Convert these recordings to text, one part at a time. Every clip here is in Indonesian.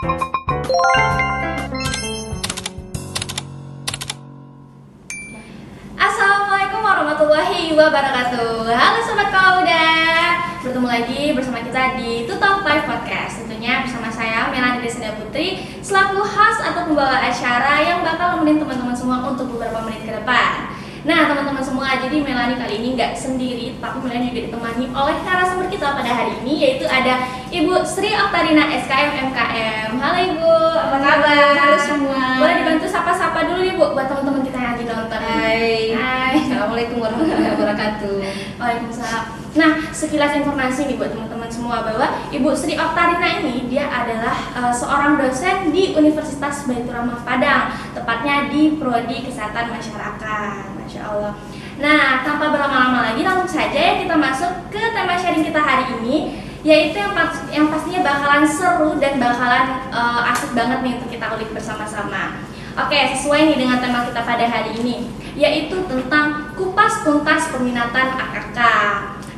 Assalamualaikum warahmatullahi wabarakatuh. Halo Sobat Kauda, bertemu lagi bersama kita di Tutor Live Podcast. Tentunya bersama saya Melani Desenda Putri selaku host atau pembawa acara yang bakal nemenin teman-teman semua untuk beberapa menit ke depan. Nah teman-teman semua, jadi Melani kali ini nggak sendiri, tapi Melani juga ditemani oleh narasumber kita pada hari ini, yaitu ada Ibu Sri Oktarina SKM MKM. Halo Ibu, apa kabar? Halo semua. Boleh dibantu sapa-sapa dulu Ibu buat teman-teman kita yang lagi nonton. Hai. Assalamualaikum warahmatullahi wabarakatuh. Waalaikumsalam. Nah, sekilas informasi nih buat teman-teman semua bahwa Ibu Sri Oktarina ini dia adalah seorang dosen di Universitas Baitur Rahmah Padang, tepatnya di Prodi Kesehatan Masyarakat. Masya Allah. Nah, tanpa berlama-lama lagi, langsung saja ya kita masuk ke tema sharing kita hari ini, yaitu yang pastinya bakalan seru dan bakalan asik banget nih untuk kita ulik bersama-sama. Oke, sesuai nih dengan tema kita pada hari ini, yaitu tentang kupas tuntas peminatan AKK.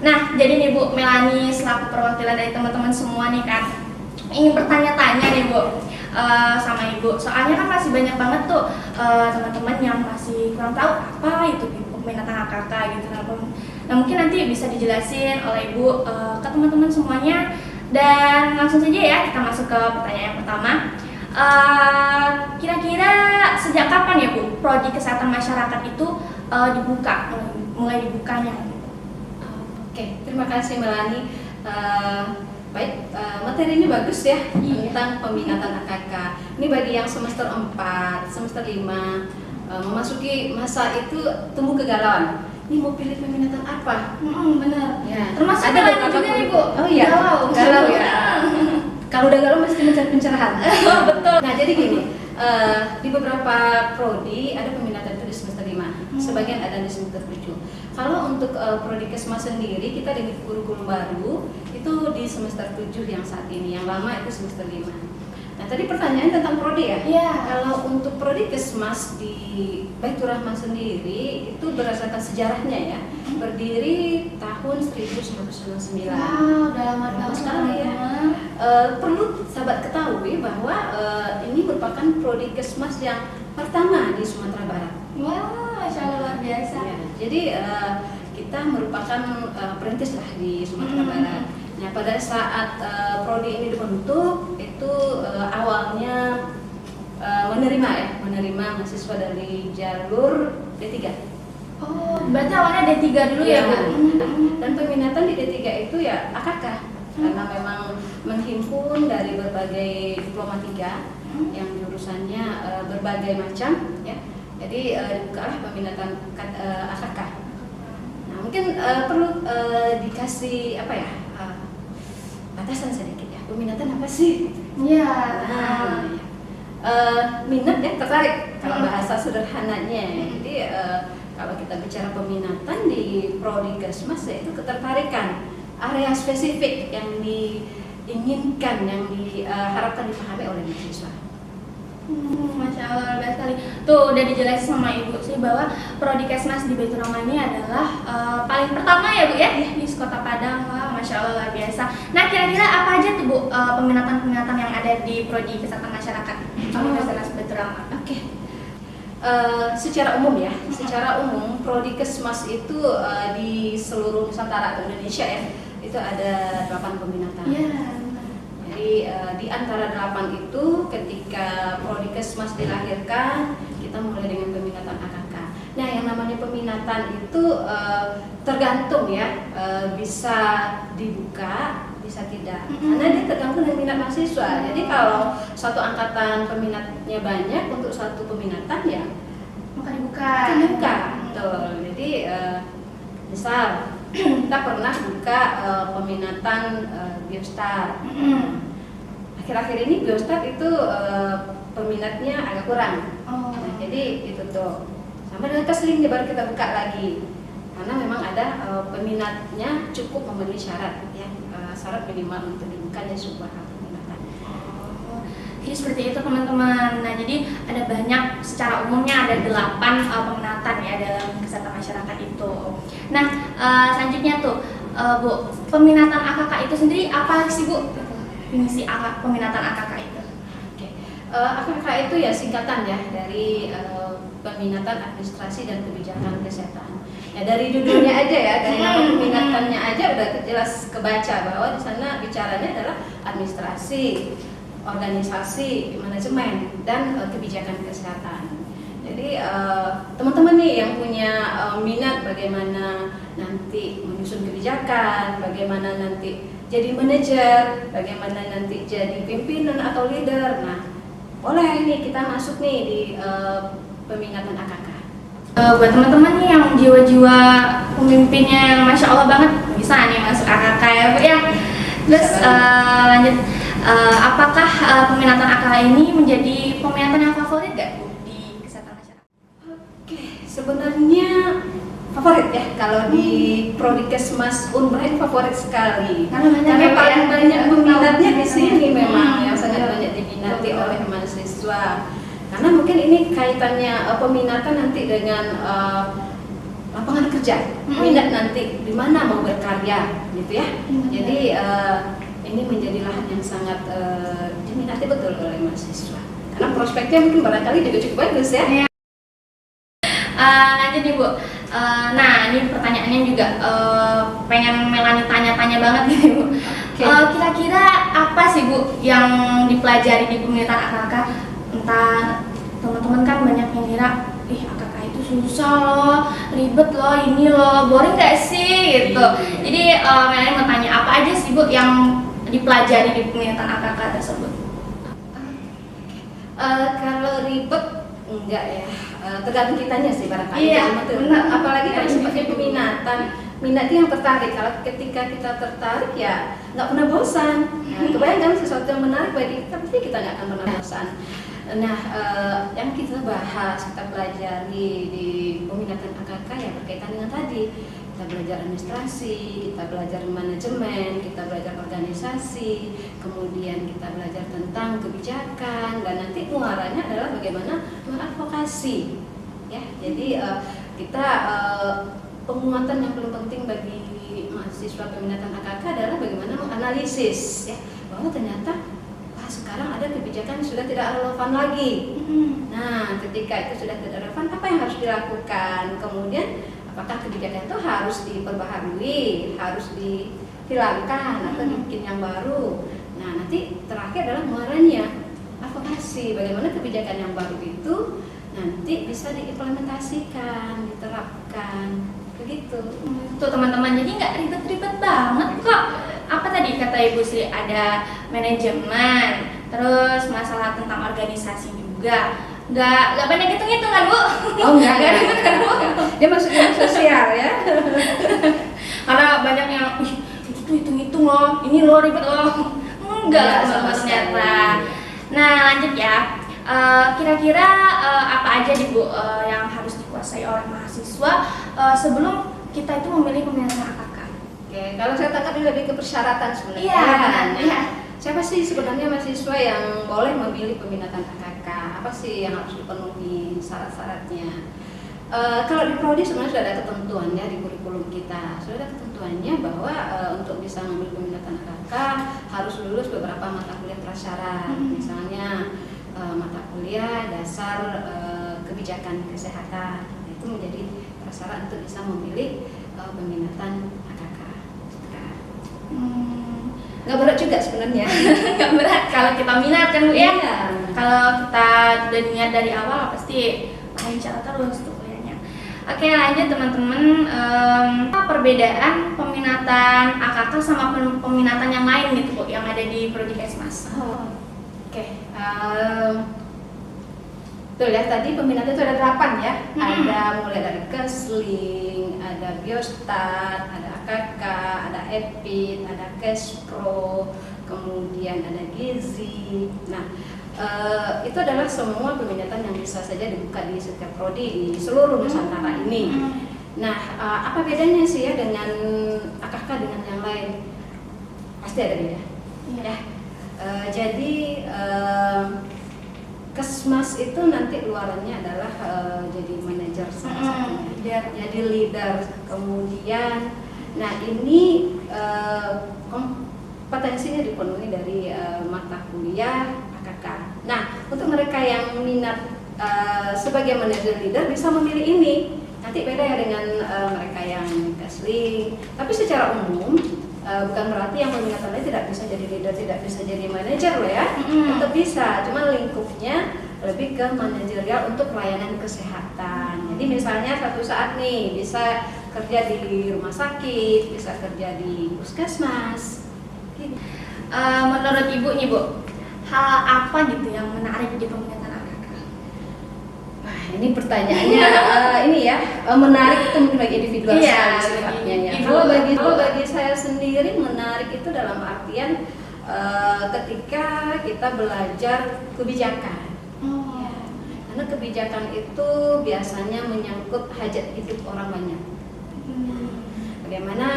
Nah, jadi nih Bu Melani selaku perwakilan dari teman-teman semua nih kan, ingin bertanya-tanya nih Bu sama Ibu. Soalnya kan masih banyak banget tuh teman-teman yang masih kurang tahu apa itu peminatan AKK gitu. Nah, mungkin nanti bisa dijelasin oleh Ibu ke teman-teman semuanya. Dan langsung saja ya kita masuk ke pertanyaan yang pertama. Kira-kira sejak kapan ya Bu Prodi Kesehatan Masyarakat itu dibuka, mulai dibukanya gitu? Oke, terima kasih Melani. Baik, materi ini bagus ya, tentang peminatan AKK. Ini bagi yang semester 4, semester 5 memasuki masa itu tumbuh kegalauan. Ini mau pilih peminatan apa? Benar. Ya, Termasuk ada Melani beberapa juga nih Bu. Oh iya, galau ya. Kalau udah galau mesti mencari pencerahan. Betul. Nah, jadi gini, di beberapa prodi ada peminatan itu di semester 5, sebagian ada di semester 7. Kalau untuk prodi Kesmas sendiri, kita dengan kurikulum baru itu di semester 7 yang saat ini, yang lama itu semester 5. Nah, tadi pertanyaan tentang prodi ya? Iya. Kalau untuk prodi Kesmas di Baitur Rahmah sendiri, itu berdasarkan sejarahnya ya, berdiri tahun 1999. Wow, udah lama sekali ya. Perlu sahabat ketahui bahwa ini merupakan prodi Kesmas yang pertama di Sumatera Barat. Wow, Masya Allah, luar biasa. Ya, jadi kita merupakan perintis lah di Sumatera Barat. Nah, pada saat prodi ini dibentuk, itu awalnya menerima mahasiswa dari jalur D3. Oh, berarti awalnya D3 dulu ya Bu? Dan peminatan di D3 itu ya AKK, karena memang menghimpun dari berbagai diploma 3 yang jurusannya berbagai macam ya. Jadi dibukalah peminatan AKK. Nah, mungkin perlu dikasih apa ya, batasan sedikit ya. Peminatan apa sih? Iya. Minat ya, tertarik kalau bahasa sederhananya. Jadi kalau kita bicara peminatan di prodi Kesmas, yaitu ketertarikan area spesifik yang diinginkan, yang diharapkan dipahami oleh mahasiswa. Masya Allah, luar biasa sekali. Tuh udah dijelasin sama Ibu sih bahwa Prodi Kesmas di Baitur Rahmah ini adalah paling pertama ya Bu ya di Kota Padang. Wah, Masya Allah, luar biasa. Nah, kira-kira apa aja tuh Bu peminatan-peminatan yang ada di Prodi Kesehatan Masyarakat Universitas Baitur Rahmah? Oke. Secara umum ya, secara umum Prodi Kesmas itu di seluruh Nusantara atau Indonesia ya, itu ada 8 peminatan. Iya. Jadi di antara 8 itu ketika Prodi Kesmas dilahirkan, kita mulai dengan peminatan AKK. Nah, yang namanya peminatan itu tergantung ya, bisa dibuka, bisa tidak. Karena dia tergantung dengan minat mahasiswa. Jadi kalau satu angkatan peminatnya banyak untuk satu peminatan ya Maka dibuka. Betul. Jadi misal kita pernah buka peminatan Biostat. Akhir-akhir ini Biostat itu peminatnya agak kurang. Nah, jadi itu tuh sampai dengan keselingnya baru kita buka lagi, karena memang ada peminatnya cukup memenuhi syarat ya, syarat minimal untuk dibukanya sebuah peminatan. Jadi seperti itu teman-teman. Nah, jadi ada banyak, secara umumnya ada 8 peminatan ya dalam kesehatan masyarakat itu. Nah, selanjutnya tuh Bu, peminatan AKK itu sendiri apa sih Bu? Fungsi peminatan AKK itu? AKK itu ya singkatan ya dari peminatan administrasi dan kebijakan kesehatan. Ya dari judulnya aja ya, dari nama peminatannya aja udah jelas kebaca bahwa di sana bicaranya adalah administrasi, organisasi, manajemen, dan kebijakan kesehatan. Jadi teman-teman nih yang punya minat bagaimana nanti menyusun kebijakan, bagaimana nanti jadi manajer, bagaimana nanti jadi pimpinan atau leader. Nah, boleh nih kita masuk nih di peminatan AKK. Buat teman-teman nih yang jiwa-jiwa pemimpinnya yang masya Allah banget, bisa nih masuk AKK ya Bu ya. Terus lanjut, apakah peminatan AKK ini menjadi peminatan yang favorit gak Bu di kesehatan masyarakat? Oke, sebenarnya favorit ya kalau di Prodikesmas Unpra ini favorit sekali. Karena paling banyak peminatnya di sini memang yang sangat banyak diminati oleh mahasiswa. Karena mungkin ini kaitannya peminatan nanti dengan lapangan kerja, minat nanti di mana mau berkarya, gitu ya. Jadi ini menjadi lahan yang sangat diminati betul oleh mahasiswa. Karena prospeknya mungkin barangkali juga cukup bagus ya. Lanjut nih Bu. Nah ini pertanyaannya juga pengen Melani tanya-tanya banget nih Bu. Kira-kira apa sih Bu yang dipelajari di peminatan AKK? Entah teman-teman kan banyak yang kira, AKK itu susah loh, ribet loh, ini loh, boring gak sih gitu. Jadi Melani mau tanya apa aja sih Bu yang dipelajari di peminatan AKK tersebut? Kalau ribet enggak ya, tergantung kitanya sih barangkali. Iya, benar. Apalagi kalau sifatnya peminatan, minatnya yang tertarik. Kalau ketika kita tertarik ya nggak pernah bosan. Nah, kebayangkan sesuatu yang menarik bagi kita, pasti kita nggak akan pernah bosan. Nah, yang kita bahas, kita pelajari di peminatan AKK ya berkaitan dengan tadi. Kita belajar administrasi, kita belajar manajemen, kita belajar organisasi, kemudian kita belajar tentang kebijakan, dan nanti muaranya adalah bagaimana mengadvokasi. Ya, jadi kita penguatan yang paling penting bagi mahasiswa peminatan AKK adalah bagaimana menganalisis, ya, bahwa ternyata sekarang ada kebijakan yang sudah tidak relevan lagi. Nah, ketika itu sudah tidak relevan, apa yang harus dilakukan? Kemudian apakah kebijakan itu harus diperbaharui, harus dihilangkan atau dibikin yang baru? Nah, nanti terakhir adalah muaranya advokasi, bagaimana kebijakan yang baru itu nanti bisa diimplementasikan, diterapkan, begitu. Tuh teman-teman, jadi nggak ribet-ribet banget kok. Apa tadi kata Ibu Sri, ada manajemen, terus masalah tentang organisasi juga. Nggak banyak hitung-hitung kan Bu? Oh enggak kan Bu? Dia masuknya sosial ya. Karena banyak yang, itu hitung-hitung loh, ini loh ribet loh. Enggak sama ternyata. Nah lanjut ya, kira-kira apa aja nih Bu yang harus dikuasai oleh mahasiswa sebelum kita itu memilih peminatan AKK? Oke, kalau saya tangkap ini lebih ke persyaratan sebenarnya. Iya. Iya. Siapa sih sebenarnya mahasiswa yang boleh memilih peminatan AKK? Apa sih yang harus dipenuhi syarat-syaratnya? Kalau di Prodi sebenarnya sudah ada ketentuannya di kurikulum kita. Sudah ada ketentuannya bahwa untuk bisa mengambil peminatan AKK harus lulus beberapa mata kuliah prasyarat. Misalnya mata kuliah dasar kebijakan kesehatan. Itu menjadi prasyarat untuk bisa memilih peminatan AKK. Nggak berat juga sebenarnya. Nggak berat kalau kita minat kan Bu ya? Iya. Kalau kita udah niat dari awal pasti lancar terus tuh kuliahnya. Oke lanjut teman-teman, apa perbedaan peminatan AKK sama peminatan yang lain gitu Bu yang ada di Prodikesmas? Oke. Tuh ya, tadi peminatnya itu ada 8 ya. Ada mulai dari Kesling, ada Biostat, ada AKK, ada EPIT, ada Kespro, kemudian ada Gizi. Nah, itu adalah semua peminatan yang bisa saja dibuka di setiap prodi di seluruh Nusantara ini. Nah, apa bedanya sih ya dengan AKK dengan yang lain? Pasti ada beda. Ya. Jadi Kesmas itu nanti luarannya adalah jadi manajer salah satunya, jadi leader. Kemudian, nah ini kompetensinya dipenuhi dari mata kuliah AKK. Nah, untuk mereka yang minat sebagai manajer leader bisa memilih ini. Nanti beda ya dengan mereka yang counseling. Tapi secara umum bukan berarti yang peminatan tidak bisa jadi leader, tidak bisa jadi manajer loh ya. Tetap bisa, cuma lingkupnya lebih ke manajerial untuk pelayanan kesehatan. Jadi misalnya satu saat nih bisa kerja di rumah sakit, bisa kerja di puskesmas. Gitu. Menurut Ibu nih Bu, hal apa gitu yang menarik di peminatan AKK? Wah, ini pertanyaannya ini ya menarik itu mungkin bagi individual Iya, sekali sifatnya ya. Ibu. Kalau bagi saya sendiri menarik itu dalam artian ketika kita belajar kebijakan. Oh. Ya, karena kebijakan itu biasanya menyangkut hajat hidup orang banyak. Bagaimana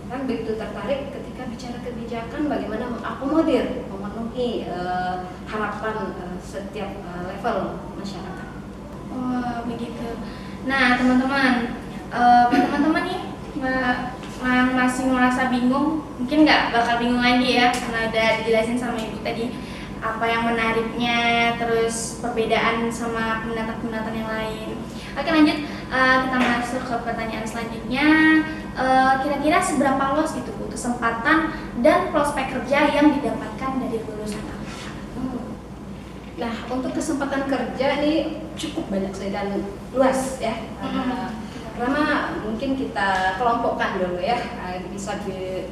kan begitu tertarik ketika bicara kebijakan, bagaimana mengakomodir, memenuhi harapan setiap level masyarakat. Oh, begitu. Nah, teman-teman, teman-teman nih yang masih merasa bingung, mungkin nggak bakal bingung lagi ya, karena udah dijelasin sama Ibu tadi apa yang menariknya, terus perbedaan sama peminatan-peminatan yang lain. Oke, lanjut, kita masuk ke pertanyaan selanjutnya. Kira-kira seberapa luas gitu Bu kesempatan dan prospek kerja yang didapatkan dari lulusan AKK? Nah, untuk kesempatan kerja ini cukup banyak sekali dan luas ya. Pertama mungkin kita kelompokkan dulu ya, bisa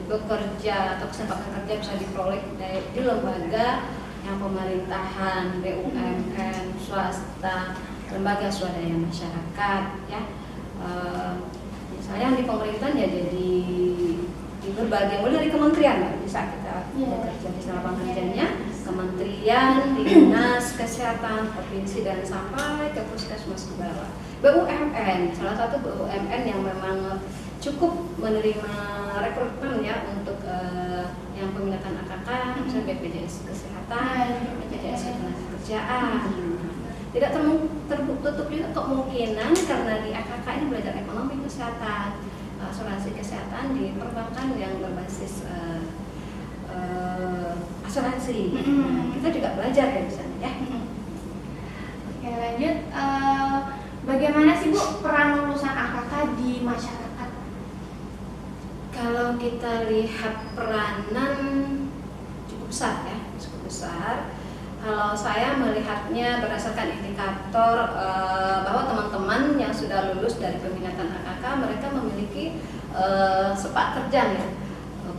bekerja atau kesempatan kerja bisa diperoleh di lembaga yang pemerintahan, BUMN, swasta, lembaga swadaya masyarakat ya. Misalnya di pemerintahan ya jadi di berbagai mulai dari kementerian bisa kita bekerja di lapangan kerjanya, kementerian, dinas kesehatan provinsi dan sampai ke puskesmas ke bawah. BUMN salah satu BUMN yang memang cukup menerima rekrutmen ya untuk yang peminatan AKK, misalnya BPJS Kesehatan, BPJS Ketenagakerjaan. Tidak tertutup juga kemungkinan karena di AKK ini belajar ekonomi kesehatan, asuransi kesehatan di perbankan yang berbasis asuransi. Nah, kita juga belajar ya di sana ya. Oke, lanjut. Bagaimana sih Bu peran lulusan AKK di masyarakat? Kalau kita lihat peranan cukup besar ya, cukup besar. Kalau saya melihatnya berdasarkan indikator bahwa teman-teman yang sudah lulus dari peminatan AKK mereka memiliki sepak terjang ya,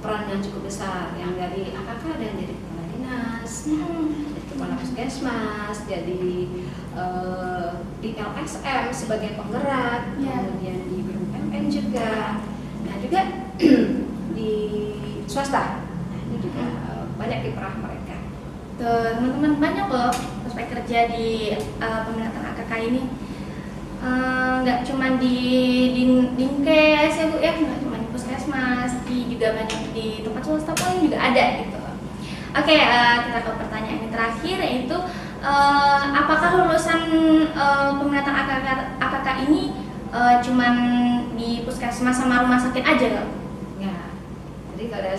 peran yang cukup besar. Yang dari AKK ada yang jadi kepala dinas, jadi kepala puskesmas, jadi di LSM sebagai penggerak, kemudian di BUMN juga, nah juga di swasta, nah, ini juga banyak diperah mereka. Tuh, teman-teman, banyak loh prospek kerja di peminatan AKK ini. Nggak cuma di Dinkes ya Bu ya, nggak cuma di puskesmas, tapi juga banyak di tempat swasta pun juga ada gitu. Oke, kita ke pertanyaan yang terakhir, yaitu apakah lulusan peminatan AKK ini cuman di puskesmas sama rumah sakit aja nggak? Ya, jadi kalau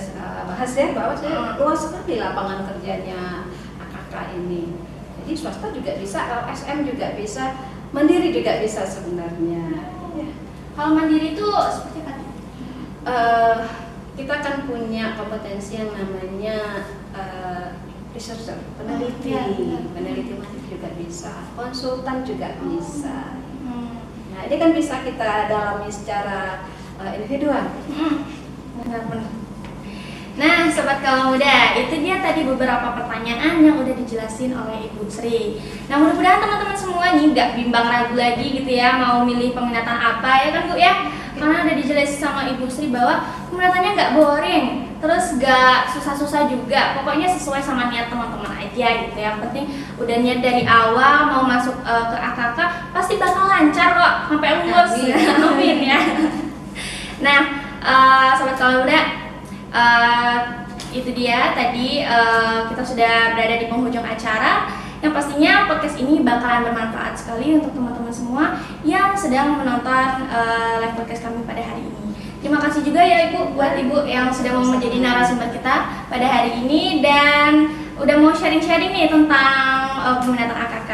bahas ya bahwa saya luas sekali lapangan kerjanya AKK ini. Jadi swasta juga bisa, LSM juga bisa, mandiri juga bisa sebenarnya. Ya. Kalau mandiri itu seperti apa? Kita kan punya kompetensi yang namanya researcher, peneliti, peneliti mandiri juga bisa, konsultan juga bisa. Nah, ini kan bisa kita dalami secara individual. Benar-benar. Nah, Sobat Kaula Muda, itu dia tadi beberapa pertanyaan yang udah dijelasin oleh Ibu Sri. Nah, mudah-mudahan teman-teman semua nih nggak bimbang ragu lagi gitu ya, mau milih peminatan apa ya kan Bu ya? Karena udah dijelasin sama Ibu Sri bahwa peminatannya nggak boring, terus nggak susah-susah juga. Pokoknya sesuai sama niat teman-teman aja gitu. Yang penting udah niat dari awal mau masuk ke AKK pasti bakal lancar kok sampai lulus. Amin ya. Nah, Sobat Kaula Muda, itu dia tadi kita sudah berada di penghujung acara. Yang pastinya podcast ini bakalan bermanfaat sekali untuk teman-teman semua yang sedang menonton live podcast kami pada hari ini. Terima kasih juga ya Ibu buat Ibu yang sudah mau menjadi narasumber kita pada hari ini, dan udah mau sharing-sharing nih tentang peminatan AKK.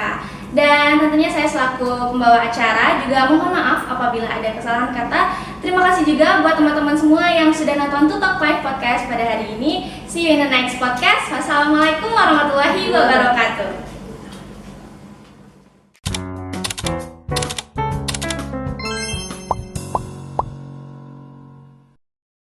Dan tentunya saya selaku pembawa acara juga mohon maaf apabila ada kesalahan kata. Terima kasih juga buat teman-teman semua yang sudah nonton Tutok Live Podcast pada hari ini. See you in the next podcast. Wassalamualaikum warahmatullahi wabarakatuh.